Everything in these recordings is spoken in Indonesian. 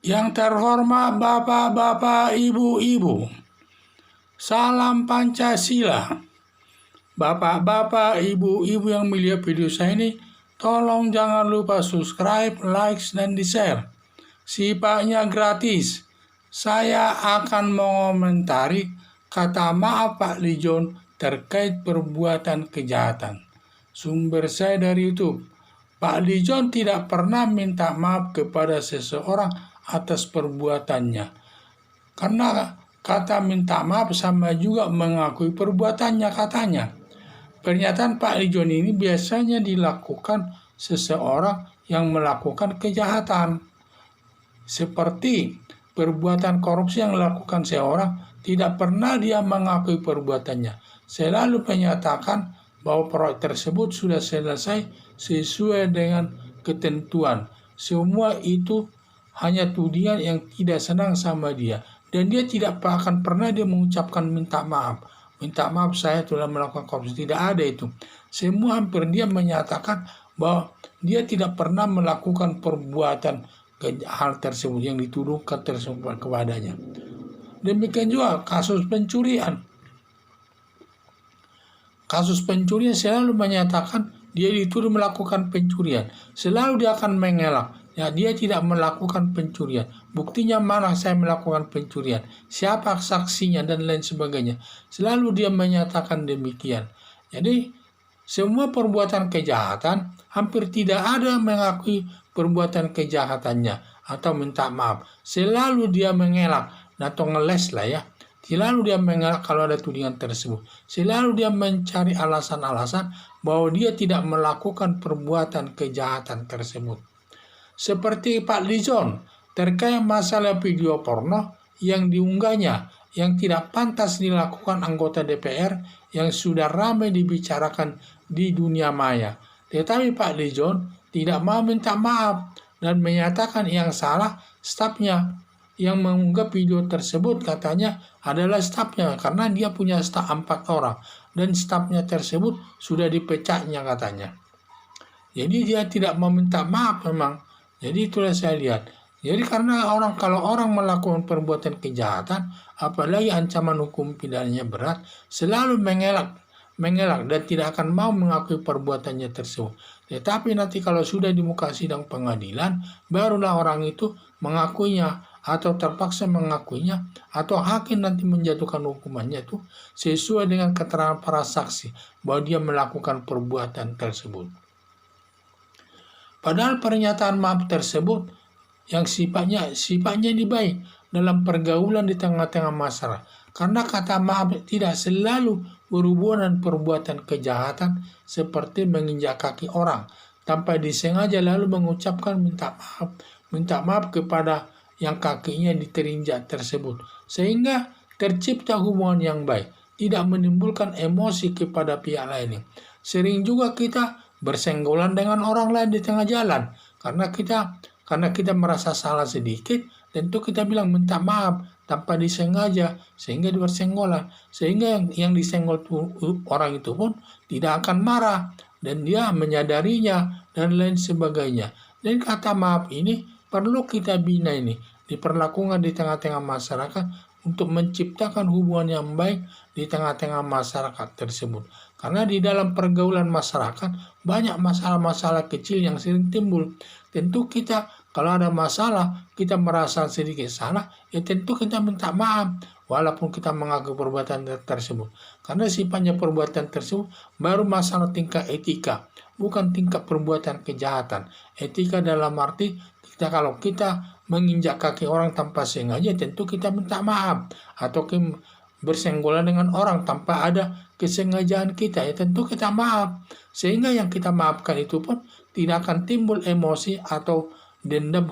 Yang terhormat Bapak-bapak, Ibu-ibu, salam Pancasila. Bapak-bapak, Ibu-ibu yang melihat video saya ini, tolong jangan lupa subscribe, like, dan di-share. Sifatnya gratis. Saya akan mengomentari kata maaf Pak Lijon terkait perbuatan kejahatan. Sumber saya dari YouTube. Pak Lijon tidak pernah minta maaf kepada seseorang atas perbuatannya. Karena kata minta maaf sama juga mengakui perbuatannya katanya. Pernyataan Pak Lijon ini biasanya dilakukan seseorang yang melakukan kejahatan. Seperti perbuatan korupsi yang dilakukan seorang, tidak pernah dia mengakui perbuatannya. Selalu menyatakan bahwa proyek tersebut sudah selesai sesuai dengan ketentuan. Semua itu hanya tudingan yang tidak senang sama dia. Dan dia tidak akan pernah dia mengucapkan minta maaf. Minta maaf saya telah melakukan korupsi. Tidak ada itu. Semua hampir dia menyatakan bahwa dia tidak pernah melakukan perbuatan hal tersebut yang dituduhkan tersebut kepadanya. Demikian juga kasus pencurian. Kasus pencurian selalu menyatakan dia dituduh melakukan pencurian. Selalu dia akan mengelak. Ya, dia tidak melakukan pencurian. Buktinya mana saya melakukan pencurian? Siapa saksinya dan lain sebagainya. Selalu dia menyatakan demikian. Jadi semua perbuatan kejahatan hampir tidak ada mengakui perbuatan kejahatannya atau minta maaf. Selalu dia mengelak atau ngeles lah ya. Selalu dia mengelak kalau ada tudingan tersebut. Selalu dia mencari alasan-alasan bahwa dia tidak melakukan perbuatan kejahatan tersebut. Seperti Pak Lijon terkait masalah video porno yang diunggahnya yang tidak pantas dilakukan anggota DPR yang sudah ramai dibicarakan di dunia maya. Tetapi Pak Lijon tidak mau minta maaf dan menyatakan yang salah stafnya yang mengunggah video tersebut katanya adalah stafnya karena dia punya staf 4 orang dan stafnya tersebut sudah dipecatnya katanya. Jadi dia tidak meminta maaf memang. Jadi itulah saya lihat. Jadi karena kalau orang melakukan perbuatan kejahatan, apalagi ancaman hukum pidananya berat, selalu mengelak dan tidak akan mau mengakui perbuatannya tersebut. Tetapi nanti kalau sudah di muka sidang pengadilan, barulah orang itu mengakuinya atau terpaksa mengakuinya, atau hakim nanti menjatuhkan hukumannya itu sesuai dengan keterangan para saksi bahwa dia melakukan perbuatan tersebut. Padahal pernyataan maaf tersebut yang sifatnya ini baik dalam pergaulan di tengah-tengah masyarakat. Karena kata maaf tidak selalu berhubungan perbuatan kejahatan seperti menginjak kaki orang tanpa disengaja lalu mengucapkan minta maaf kepada yang kakinya diterinjak tersebut. Sehingga tercipta hubungan yang baik, tidak menimbulkan emosi kepada pihak lain. Sering juga kita bersenggolan dengan orang lain di tengah jalan karena kita merasa salah sedikit, tentu kita bilang minta maaf tanpa disengaja sehingga bersenggolan, sehingga yang disenggol orang itu pun tidak akan marah dan dia menyadarinya dan lain sebagainya. Dan kata maaf ini perlu kita bina ini diperlakukan di tengah-tengah masyarakat untuk menciptakan hubungan yang baik di tengah-tengah masyarakat tersebut. Karena di dalam pergaulan masyarakat banyak masalah-masalah kecil yang sering timbul. Tentu kita kalau ada masalah, kita merasa sedikit salah, ya tentu kita minta maaf. Walaupun kita mengakui perbuatan tersebut. Karena sifatnya perbuatan tersebut baru masalah tingkat etika, bukan tingkat perbuatan kejahatan. Etika dalam arti kalau kita menginjak kaki orang tanpa sengaja, tentu kita minta maaf. Atau bersenggolan dengan orang tanpa ada kesengajaan kita, ya tentu kita maaf. Sehingga yang kita maafkan itu pun tidak akan timbul emosi atau dendam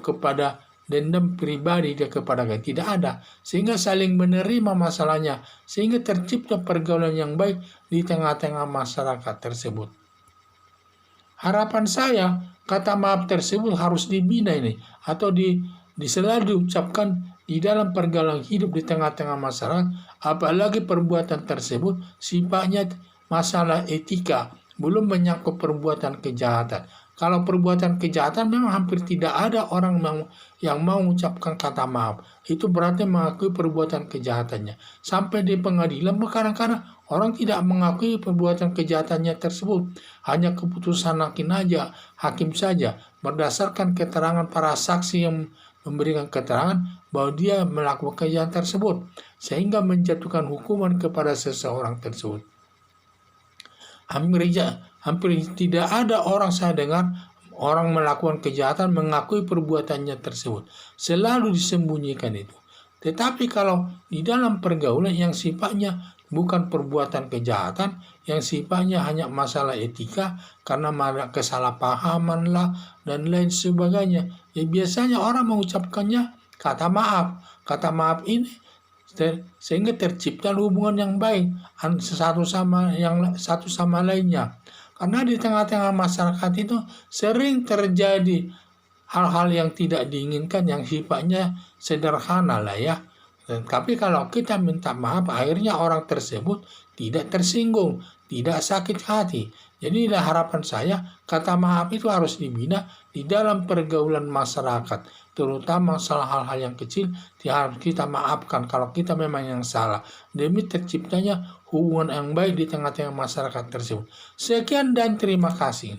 pribadi dia kepada kita, tidak ada. Sehingga saling menerima masalahnya, sehingga tercipta pergaulan yang baik di tengah-tengah masyarakat tersebut. Harapan saya kata maaf tersebut harus dibina ini atau selalu diucapkan di dalam pergaulan hidup di tengah-tengah masyarakat, apalagi perbuatan tersebut sifatnya masalah etika, belum menyangkut perbuatan kejahatan. Kalau perbuatan kejahatan memang hampir tidak ada orang yang mau mengucapkan kata maaf. Itu berarti mengakui perbuatan kejahatannya. Sampai di pengadilan kadang-kadang orang tidak mengakui perbuatan kejahatannya tersebut. Hanya keputusan hakim saja berdasarkan keterangan para saksi yang memberikan keterangan bahwa dia melakukan kejahatan tersebut, sehingga menjatuhkan hukuman kepada seseorang tersebut. Hampir tidak ada orang saya dengar orang melakukan kejahatan mengakui perbuatannya tersebut. Selalu disembunyikan itu. Tetapi kalau di dalam pergaulan yang sifatnya bukan perbuatan kejahatan, yang sifatnya hanya masalah etika, karena ada kesalahpahaman lah dan lain sebagainya, ya biasanya orang mengucapkannya kata maaf. Kata maaf ini sehingga tercipta hubungan yang baik satu sama lainnya. Karena di tengah-tengah masyarakat itu sering terjadi hal-hal yang tidak diinginkan yang sifatnya sederhana lah ya. Tapi kalau kita minta maaf, akhirnya orang tersebut tidak tersinggung, tidak sakit hati. Jadi harapan saya, kata maaf itu harus dibina di dalam pergaulan masyarakat. Terutama masalah hal-hal yang kecil, harus kita maafkan kalau kita memang yang salah. Demi terciptanya hubungan yang baik di tengah-tengah masyarakat tersebut. Sekian dan terima kasih.